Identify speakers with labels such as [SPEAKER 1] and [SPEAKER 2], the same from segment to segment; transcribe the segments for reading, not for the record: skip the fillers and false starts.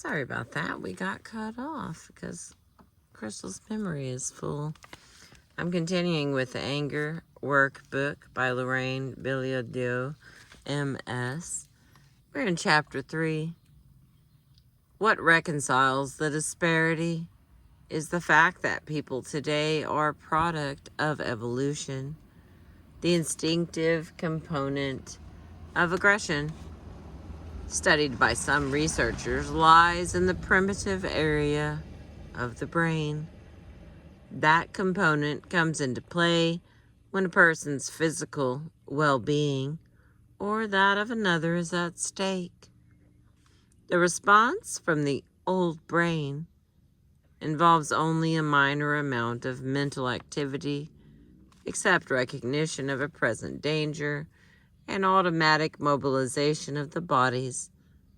[SPEAKER 1] Sorry about that. We got cut off because Crystal's memory is full. I'm continuing with the Anger Workbook by Lorraine Bilodeau, MS. We're in Chapter 3. What reconciles the disparity is the fact that people today are a product of evolution. The instinctive component of aggression, studied by some researchers, lies in the primitive area of the brain. That component comes into play when a person's physical well-being or that of another is at stake. The response from the old brain involves only a minor amount of mental activity, except recognition of a present danger and automatic mobilization of the body's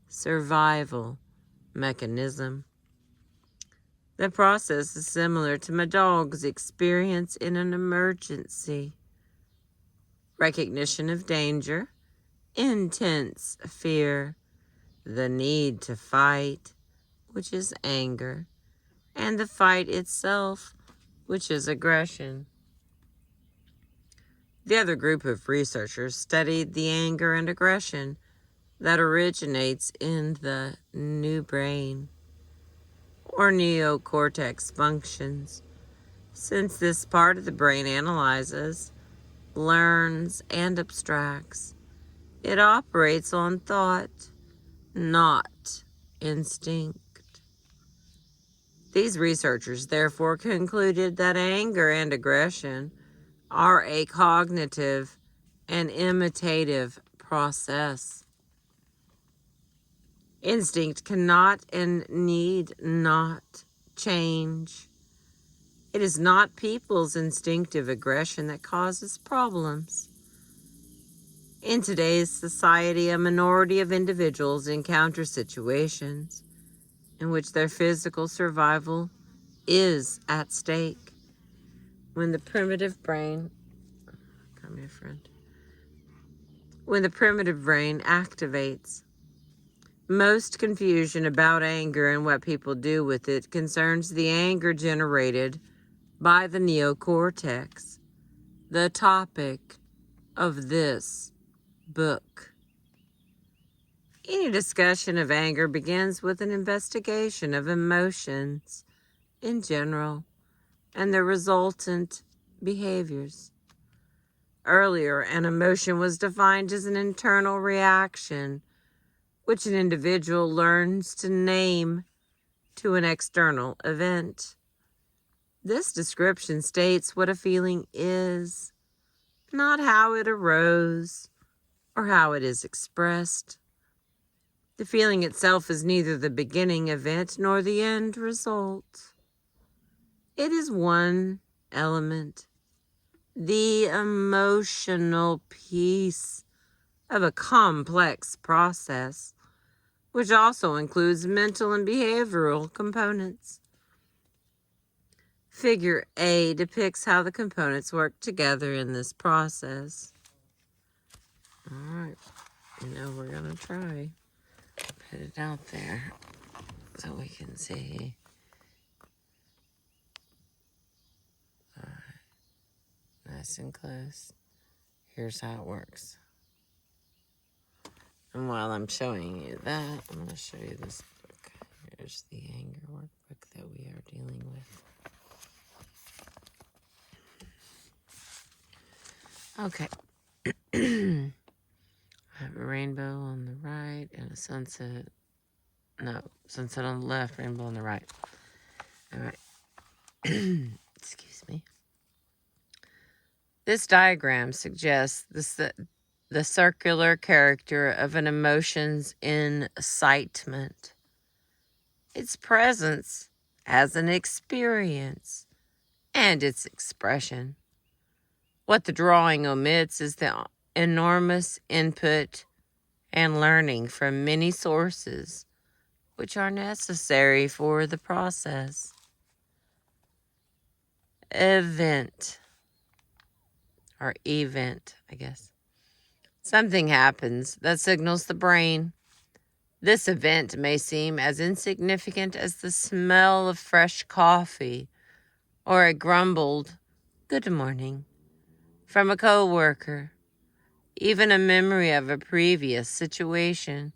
[SPEAKER 1] survival mechanism. The process is similar to my dog's experience in an emergency. Recognition of danger, intense fear, the need to fight, which is anger, and the fight itself, which is aggression. The other group of researchers studied the anger and aggression that originates in the new brain, or neocortex functions. Since this part of the brain analyzes, learns, and abstracts, it operates on thought, not instinct. These researchers therefore concluded that anger and aggression are a cognitive and imitative process. Instinct cannot and need not change. It is not people's instinctive aggression that causes problems. In today's society, a minority of individuals encounter situations in which their physical survival is at stake. When the primitive brain, come here, friend. When the primitive brain activates, most confusion about anger and what people do with it concerns the anger generated by the neocortex, the topic of this book. Any discussion of anger begins with an investigation of emotions in general and their resultant behaviors. Earlier, an emotion was defined as an internal reaction which an individual learns to name to an external event. This description states what a feeling is, not how it arose or how it is expressed. The feeling itself is neither the beginning event nor the end result. It is one element, the emotional piece of a complex process, which also includes mental and behavioral components. Figure A depicts how the components work together in this process. All right, we're going to try. Put it out there so we can see. All right, nice and close. Here's how it works. And while I'm showing you that, I'm going to show you this book. Here's the Anger Workbook that we are dealing with. Okay. I have a rainbow on the right and a sunset. No, sunset on the left, rainbow on the right. All right. Excuse me. This diagram suggests the circular character of an emotion's incitement. Its presence as an experience and its expression. What the drawing omits is the enormous input and learning from many sources which are necessary for the process. Event, I guess. Something happens that signals the brain. This event may seem as insignificant as the smell of fresh coffee or a grumbled "good morning" from a coworker, even a memory of a previous situation,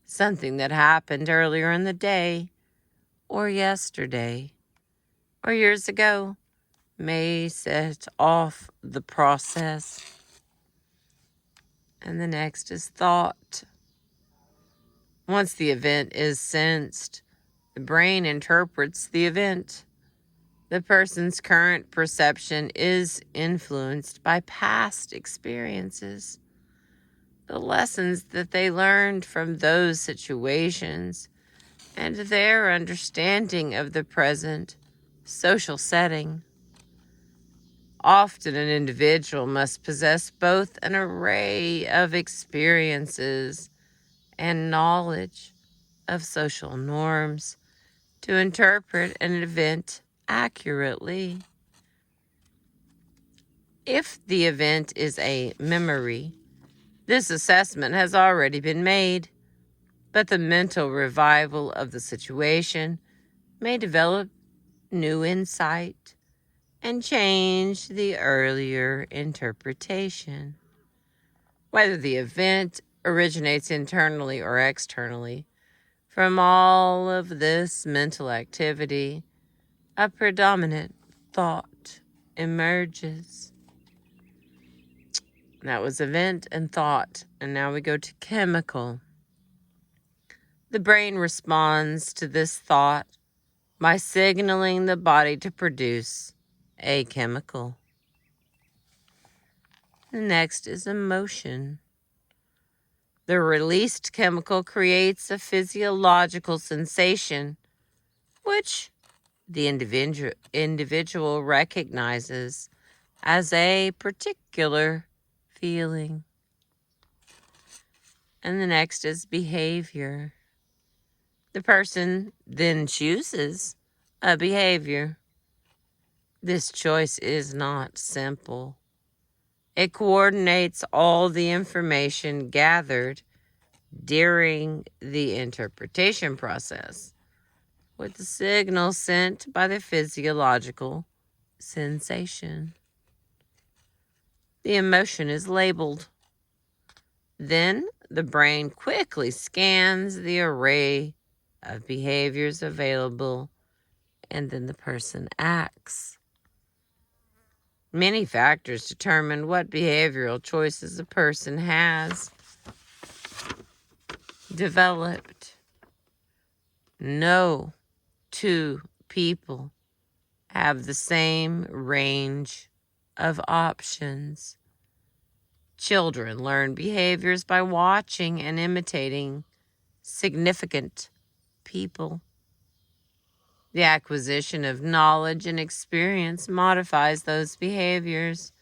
[SPEAKER 1] something that happened earlier in the day or yesterday or years ago, may set off the process. And the next is thought. Once the event is sensed, the brain interprets the event. The person's current perception is influenced by past experiences, the lessons that they learned from those situations, and their understanding of the present social setting. Often an individual must possess both an array of experiences and knowledge of social norms to interpret an event accurately. If the event is a memory, this assessment has already been made, but the mental revival of the situation may develop new insight and change the earlier interpretation. Whether the event originates internally or externally, from all of this mental activity, a predominant thought emerges. That was event and thought, and now we go to chemical. The brain responds to this thought by signaling the body to produce a chemical. The next is emotion. The released chemical creates a physiological sensation, which the individual recognizes as a particular feeling. And the next is behavior. The person then chooses a behavior. This choice is not simple. It coordinates all the information gathered during the interpretation process with the signal sent by the physiological sensation. The emotion is labeled. Then the brain quickly scans the array of behaviors available, and then the person acts. Many factors determine what behavioral choices a person has developed. No two people have the same range of options. Children learn behaviors by watching and imitating significant people. The acquisition of knowledge and experience modifies those behaviors.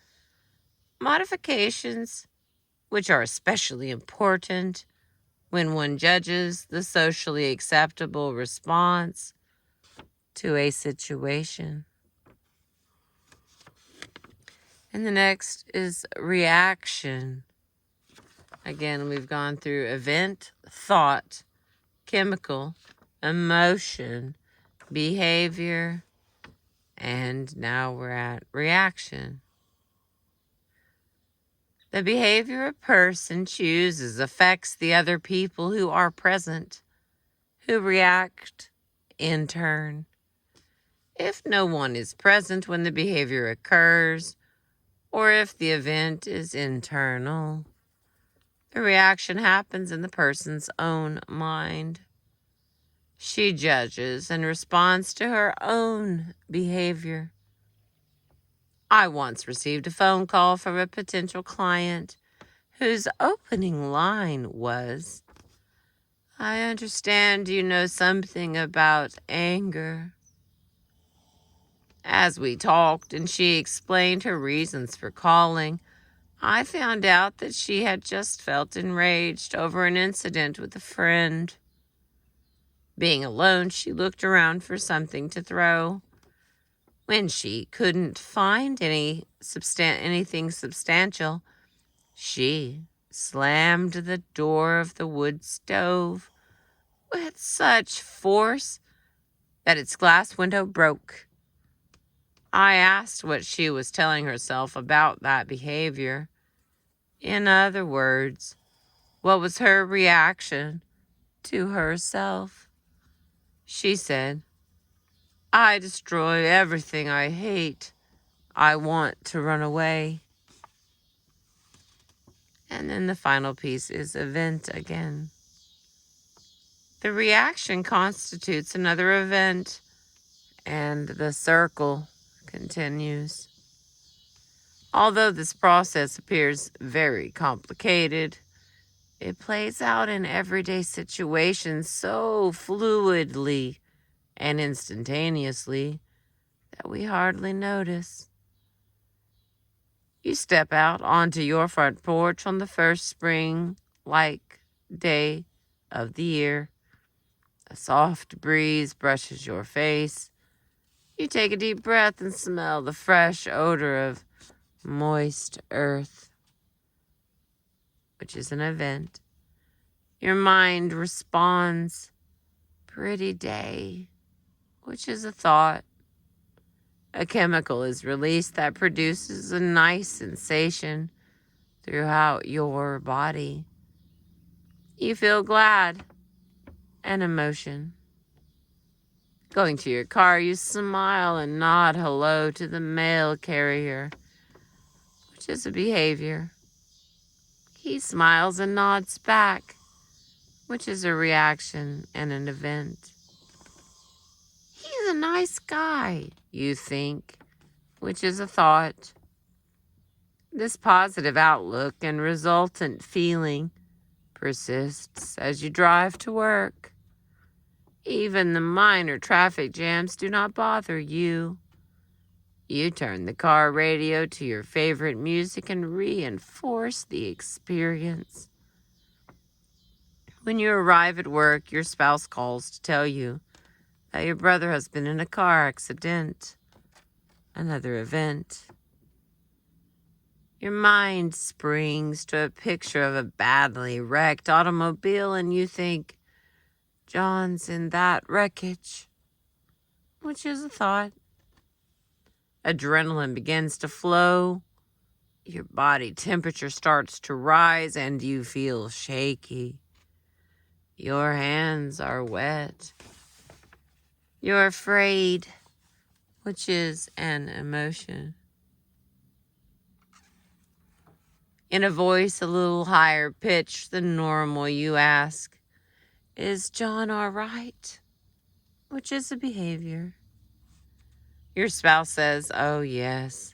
[SPEAKER 1] Modifications, which are especially important when one judges the socially acceptable response to a situation. And the next is reaction. Again, we've gone through event, thought, chemical, emotion, behavior, and now we're at reaction. The behavior a person chooses affects the other people who are present, who react in turn. If no one is present when the behavior occurs, or if the event is internal, the reaction happens in the person's own mind. She judges and responds to her own behavior. I once received a phone call from a potential client whose opening line was, "I understand you know something about anger." As we talked and she explained her reasons for calling, I found out that she had just felt enraged over an incident with a friend. Being alone, she looked around for something to throw. When she couldn't find anything substantial, she slammed the door of the wood stove with such force that its glass window broke. I asked what she was telling herself about that behavior. In other words, what was her reaction to herself? She said, I destroy everything I hate. I want to run away. And then the final piece is event again. The reaction constitutes another event, and the circle continues. Although this process appears very complicated, it plays out in everyday situations so fluidly and instantaneously that we hardly notice. You step out onto your front porch on the first spring-like day of the year. A soft breeze brushes your face. You take a deep breath and smell the fresh odor of moist earth, which is an event. Your mind responds, pretty day, which is a thought. A chemical is released that produces a nice sensation throughout your body. You feel glad, an emotion. Going to your car, you smile and nod hello to the mail carrier, which is a behavior. He smiles and nods back, which is a reaction and an event. He's a nice guy, you think, which is a thought. This positive outlook and resultant feeling persists as you drive to work. Even the minor traffic jams do not bother you. You turn the car radio to your favorite music and reinforce the experience. When you arrive at work, your spouse calls to tell you that your brother has been in a car accident, another event. Your mind springs to a picture of a badly wrecked automobile and you think, John's in that wreckage, which is a thought. Adrenaline begins to flow. Your body temperature starts to rise and you feel shaky. Your hands are wet. You're afraid, which is an emotion. In a voice a little higher pitched than normal, you ask, is John all right? Which is a behavior. Your spouse says, oh yes.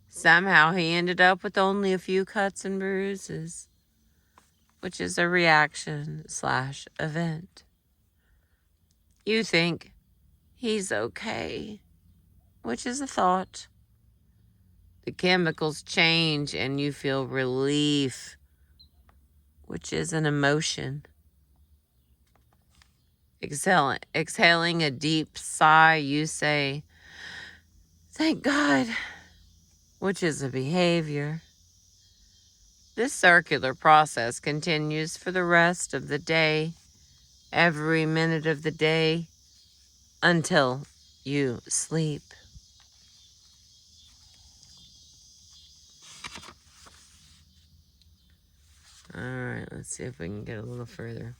[SPEAKER 1] Somehow he ended up with only a few cuts and bruises, which is a reaction/event. You think, he's okay, which is a thought. The chemicals change and you feel relief, which is an emotion. Exhaling a deep sigh, you say, thank God, which is a behavior. This circular process continues for the rest of the day, every minute of the day, until you sleep. All right, let's see if we can get a little further.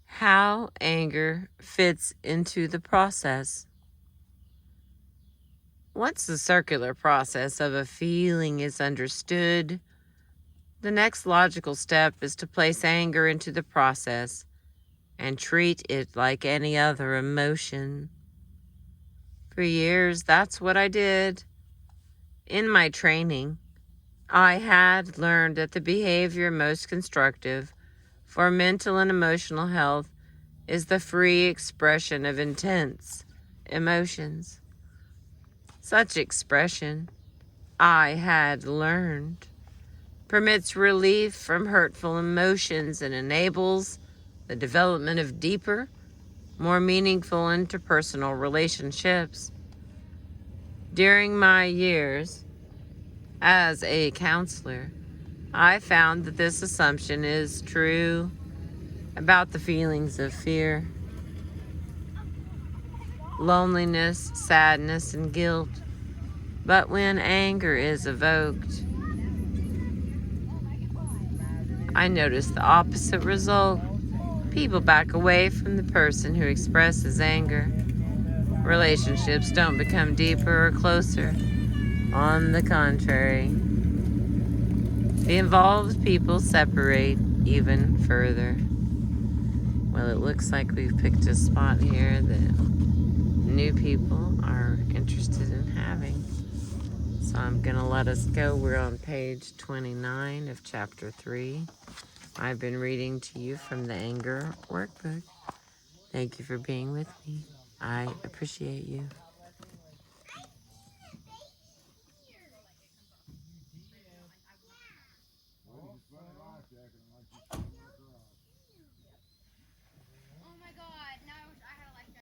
[SPEAKER 1] How anger fits into the process. Once the circular process of a feeling is understood, the next logical step is to place anger into the process and treat it like any other emotion. For years, that's what I did. In my training, I had learned that the behavior most constructive for mental and emotional health is the free expression of intense emotions. Such expression, I had learned, permits relief from hurtful emotions and enables the development of deeper, more meaningful interpersonal relationships. During my years as a counselor, I found that this assumption is true. about the feelings of fear, loneliness, sadness, and guilt. But when anger is evoked, I notice the opposite result. People back away from the person who expresses anger. Relationships don't become deeper or closer. On the contrary, the involved people separate even further. Well, it looks like we've picked a spot here that new people are interested in having. So I'm going to let us go. We're on page 29 of chapter 3. I've been reading to you from the Anger Workbook. Thank you for being with me. I appreciate you.